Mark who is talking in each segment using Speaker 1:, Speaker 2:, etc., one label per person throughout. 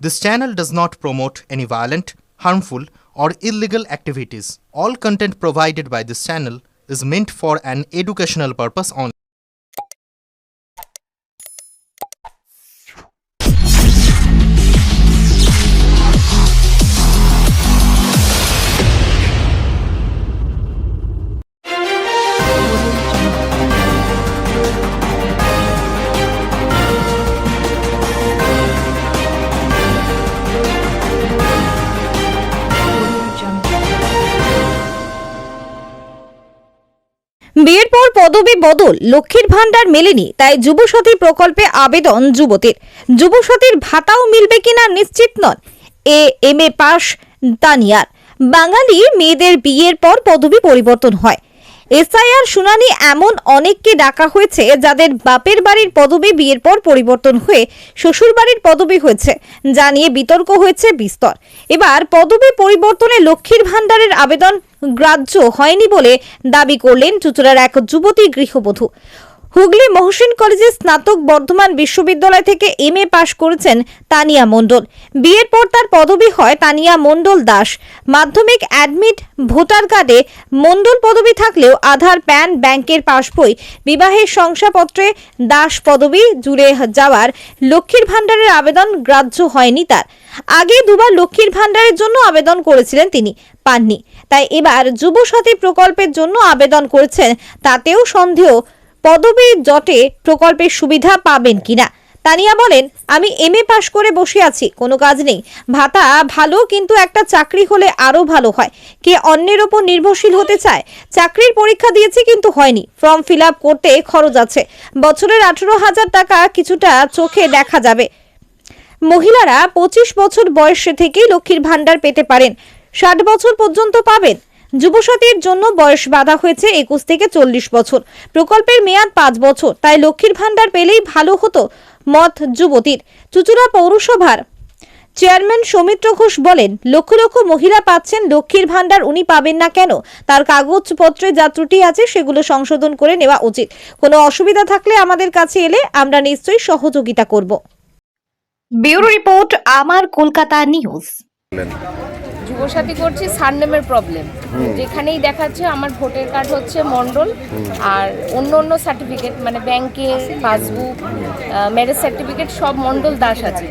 Speaker 1: This channel does not promote any violent, harmful, or illegal activities. All content provided by this channel is meant for an educational purpose only.
Speaker 2: বিয়ের পর পদবি বদল, লক্ষ্মীর ভান্ডার মেলেনি, তাই যুবসাথী প্রকল্পে আবেদন যুবতীর। যুবসাথীর ভাতাও মিলবে কিনা নিশ্চিত নন। এমএ পাস তানিয়ার। বাঙালি মেয়েদের বিয়ের পর পদবি পরিবর্তন হয়। এসআইআর শুনানি এমন অনেককে ডাকা হয়েছে যাদের বাপের বাড়ির পদবি বিয়ের পর পরিবর্তন হয়ে শ্বশুর বাড়ির পদবি হয়েছে, যা নিয়ে বিতর্ক হয়েছে বিস্তর। এবার পদবি পরিবর্তনে লক্ষ্মীর ভান্ডারের আবেদন গ্রাহ্য হয়নি বলে দাবি করলেন চুঁচুড়ার এক যুবতী গৃহবধূ। হুগলি মহসিন কলেজে স্নাতক, বর্ধমান বিশ্ববিদ্যালয় থেকে এমএ পাশ করেছেন তানিয়া মণ্ডল। বিয়ের পর তার পদবি হয় তানিয়া মণ্ডল দাস। মাধ্যমিক অ্যাডমিট ভোটার কার্ডে মণ্ডল পদবি থাকলেও আধার, প্যান, ব্যাংকের পাসবই, বিবাহের শংসাপত্রে দাস পদবি জুড়ে যাওয়ার লক্ষ্মীর ভান্ডারের আবেদন গ্রাহ্য হয়নি তার। আগে দুবার লক্ষ্মীর ভান্ডারের জন্য আবেদন করেছিলেন তিনি, পাননি। তাই এবার যুবসাথী প্রকল্পের জন্য আবেদন করেছেন, তাতেও সন্দেহ পদবি জটে প্রকল্পের সুবিধা পাবেন কিনা। তানিয়া বলেন, আমি এমএ পাশ করে বসে আছি, কোনো কাজ নেই, ভাতা ভালো, কিন্তু একটা চাকরি হলে আরো ভালো হয়। কে অন্যের ওপর নির্ভরশীল হতে চায়? চাকরির পরীক্ষা দিয়েছি কিন্তু হয়নি, ফর্ম ফিল আপ করতে খরচ আছে, বছরের 18,000 টাকা কিছুটা চোখে দেখা যাবে। মহিলারা 25 বছর বয়স থেকেই লক্ষ্মীর ভান্ডার পেতে পারেন, 60 বছর পর্যন্ত পাবেন। যুবসাথীর জন্য বয়স বাধা হয়েছে 21 থেকে 40 বছর। প্রকল্পের মেয়াদ 5 বছর, তাই লক্ষ্মীর ভান্ডার পেলেই ভালো হতো, মত যুবতীর। চুঁচুড়া পৌরসভার চেয়ারম্যান সৌমিত্র ঘোষ বলেন, লক্ষ লক্ষ মহিলা পাচ্ছেন লক্ষ্মীর ভান্ডার, উনি পাবেন না কেন? তার কাগজপত্রে যা ত্রুটি আছে সেগুলো সংশোধন করে নেওয়া উচিত। কোনো অসুবিধা থাকলে আমাদের কাছে এলে আমরা নিশ্চয়ই সহযোগিতা করব। ব্যুরো রিপোর্ট, আমার কলকাতা নিউজ।
Speaker 3: যুবসাথী করছি, সারনেমের প্রবলেম। যেখানেই দেখাচ্ছে আমার ভোটার কার্ড হচ্ছে মণ্ডল, আর অন্য অন্য সার্টিফিকেট মানে ব্যাংকের পাসবুক, ম্যারেজ সার্টিফিকেট সব মণ্ডল দাস আছে।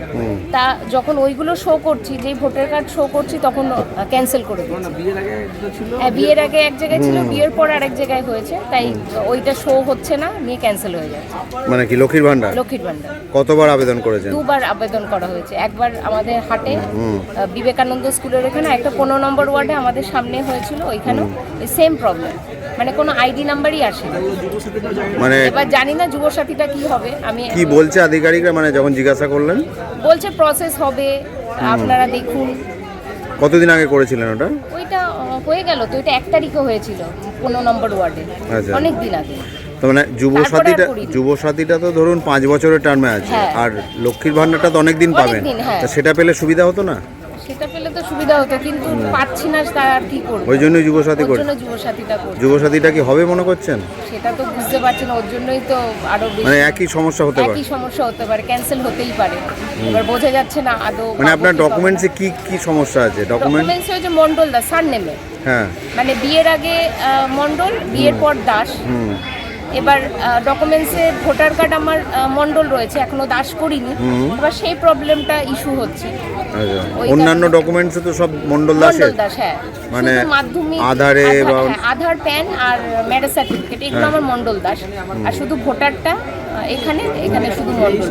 Speaker 3: তা যখন ওইগুলো শো করছি, যেই ভোটার কার্ড শো করছি, তখন ক্যান্সেল করে দিচ্ছি। হ্যাঁ, বিয়ের আগে এক জায়গায় ছিল, বিয়ের পর আরেক জায়গায় হয়েছে, তাই ওইটা শো হচ্ছে না, নিয়ে ক্যান্সেল হয়ে যাচ্ছে।
Speaker 4: মানে কি লক্ষ্মীর ভান্ডার?
Speaker 3: লক্ষ্মীর ভান্ডার
Speaker 4: কতবার আবেদন করেছেন?
Speaker 3: দুবার আবেদন করা হয়েছে। একবার আমাদের হাটে বিবেকানন্দ স্কুলের এখানে একটা 15 নম্বর ওয়ার্ডে আমাদের সামনে হয়েছিল, ওইখানেও সেম প্রবলেম, মানে কোনো আইডি নাম্বারই আসে না।
Speaker 4: মানে
Speaker 3: এবার জানি না যুবসাথীটা কি হবে। আমি
Speaker 4: কি বলছে আধিকারিকরা, মানে যখন জিজ্ঞাসা করলেন?
Speaker 3: বলছে প্রসেস হবে, আপনারা দেখুন।
Speaker 4: কতদিন আগে করেছিলেন ওটা?
Speaker 3: ওইটা হয়ে গেল তো, ওইটা 1 তারিখে হয়েছিল 15 নম্বর ওয়ার্ডে,
Speaker 4: আচ্ছা,
Speaker 3: অনেক দিন আগে।
Speaker 4: তো মানে যুবসাথীটা তো ধরুন 5 বছরের টার্মে আছে, আর লক্ষ্মীর ভান্ডারটা তো অনেক দিন পাবেন, তা সেটা পেলে সুবিধা হতো না?
Speaker 3: সেটা পেলে তো সুবিধা হতো, কিন্তু পাচ্ছি না, তার আর কি করব।
Speaker 4: ওই জন্যই যুবসাথী করছে। যুবসাথীটা কি হবে মনে করছেন?
Speaker 3: সেটা তো বুঝতে পারছি না, ওর জন্যই তো আরো
Speaker 4: মানে একই সমস্যা হতে পারে,
Speaker 3: একই সমস্যা হতে পারে, ক্যান্সেল হতেই পারে। এবার বোঝা যাচ্ছে না আদৌ।
Speaker 4: মানে আপনার ডকুমেন্টসে কি কি সমস্যা আছে?
Speaker 3: ডকুমেন্টস হচ্ছে মণ্ডল দাস, সারনেমে।
Speaker 4: হ্যাঁ,
Speaker 3: মানে বিয়ের আগে মণ্ডল, বিয়ের পর দাস। এবার ডকুমেন্টসে ভোটার কার্ড আমার মণ্ডল রয়েছে, এখনো দাস করিনি। এবার সেই প্রবলেমটা ইস্যু হচ্ছে।
Speaker 4: অন্যান্য ডকুমেন্টসে তো সব মণ্ডল দাস।
Speaker 3: হ্যাঁ,
Speaker 4: মানে
Speaker 3: মাধ্যমিক,
Speaker 4: আধারে বা
Speaker 3: আধার, প্যান আর ম্যারেজ সার্টিফিকেট, এগুলো আমার মণ্ডল দাস। আর শুধু ভোটারটা এখানে শুধু মণ্ডল।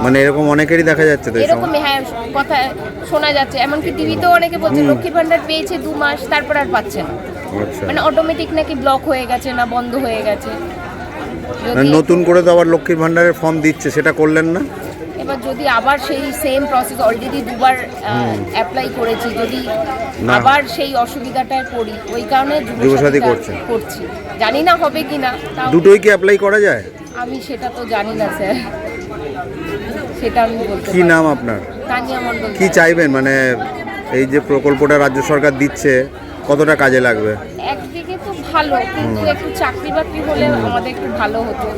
Speaker 4: মানে এরকম অনেকেরই দেখা যাচ্ছে তো
Speaker 3: এরকম। হ্যাঁ, কথা শোনা যাচ্ছে, এমনকি টিভিতেও অনেকে বলছে লক্ষ্মীর ভান্ডার পেয়েছে 2 মাস, তারপর আর পাচ্ছে না। মানে অটোমেটিক নাকি ব্লক হয়ে গেছে, না বন্ধ হয়ে গেছে।
Speaker 4: নতুন করে তো আবার লক্ষ্মীর ভান্ডারের ফর্ম দিচ্ছে, সেটা করলেন না?
Speaker 3: এবার যদি আবার সেই সেম প্রসেস, অলরেডি 2বার অ্যাপ্লাই করেছি, যদি আবার সেই অসুবিধাটায় পড়ি, ওই কারণে
Speaker 4: যুবসাথী
Speaker 3: করছি। জানি না হবে কিনা।
Speaker 4: দুটোই কি অ্যাপ্লাই করা যায়?
Speaker 3: আমি সেটা তো জানি না স্যার, সেটা আমি বলতে।
Speaker 4: কি নাম আপনার?
Speaker 3: তানিয়া মণ্ডল।
Speaker 4: কি চাইবেন, মানে এই যে প্রকল্পটা রাজ্য সরকার দিচ্ছে, কতটা কাজে লাগবে?
Speaker 3: একদিকে তো ভালো, কিন্তু একটু চাকরি বাকরি হলে আমাদের একটু ভালো হতো।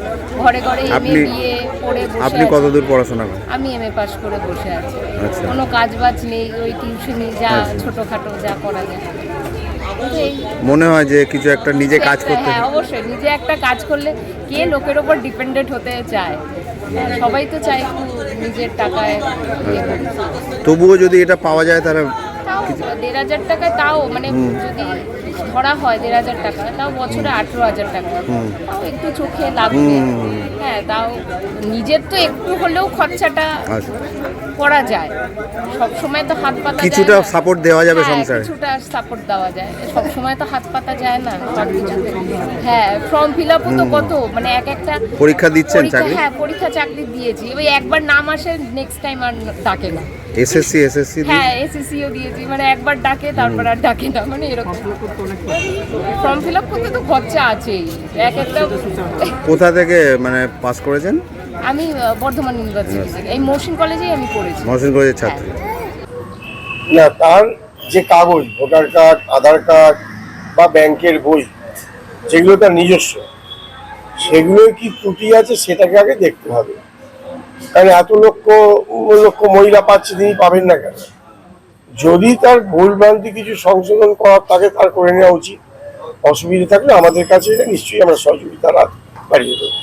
Speaker 3: ঘরে ঘরে এমএ বিএ পড়ে বসে
Speaker 4: আপনি কতদূর পড়াশোনা করেন?
Speaker 3: আমি এমএ পাস করে বসে আছি।
Speaker 4: আচ্ছা।
Speaker 3: কোনো কাজ বাজ নেই, ওই টিউশনি যা ছোটখাটো যা করা যায়।
Speaker 4: মনে হয় যে কিছু একটা নিজে কাজ করতে?
Speaker 3: হ্যাঁ অবশ্যই, নিজে একটা কাজ করলে কে লোকের ওপর ডিপেন্ডেন্ট হতে চায়? সবাই তো চায় একটু নিজের টাকায় ইয়ে করতে।
Speaker 4: তবুও যদি এটা পাওয়া যায় তাহলে
Speaker 3: তাও 1,500 টাকায়, তাও মানে যদি ধরা হয় 1,500 টাকা, তাও বছরে 18,000 টাকা, তাও একটু চোখে লাগবে। হ্যাঁ, তাও নিজের তো একটু হলেও খরচাটা করা যায়। সব সময় তো হাত পাতা
Speaker 4: কিছুটা সাপোর্ট দেওয়া যাবে সংসারে,
Speaker 3: কিছুটা সাপোর্ট দেওয়া যায়। সব সময় তো হাত পাতা যায় না সব কিছুতে। হ্যাঁ, ফর্ম ফিল আপও তো কত, মানে একটা
Speaker 4: পরীক্ষা দিচ্ছেন চাকরি?
Speaker 3: হ্যাঁ, পরীক্ষা চাকরি দিয়েছি। ওই একবার নাম আসে, নেক্সট টাইম আর ডাকে না।
Speaker 4: এসএসসি
Speaker 3: হ্যাঁ, এসএসসিও দিয়েছি, মানে একবার ডাকে তারপর আর ডাকে না, মানে এরকম। ফর্ম ফিল আপ করতে তো খরচা আছেই। একটা
Speaker 4: কোথা থেকে মানে পাস করেছেন?
Speaker 3: আমি বর্ধমান ইউনিভার্সিটি থেকে, এই মহসিন কলেজেই আমি পড়েছি।
Speaker 4: মহসিন কলেজের ছাত্রী।
Speaker 5: না, তার যে কাগজ, ভোটার কার্ড, আধার কার্ড বা ব্যাংকের বই, যেগুলো তার নিজস্ব, সেগুলোর কি ত্রুটি আছে সেটাকে আগে দেখতে হবে। কারণ এত লক্ষ লক্ষ মহিলা পাচ্ছে, তিনি পাবেন না কেন? যদি তার ভুলভ্রান্তি কিছু সংশোধন করার থাকে, তার করে নেওয়া উচিত। অসুবিধা থাকলে আমাদের কাছে নিশ্চয়ই আমরা সহযোগিতা বাড়িয়ে দেবো।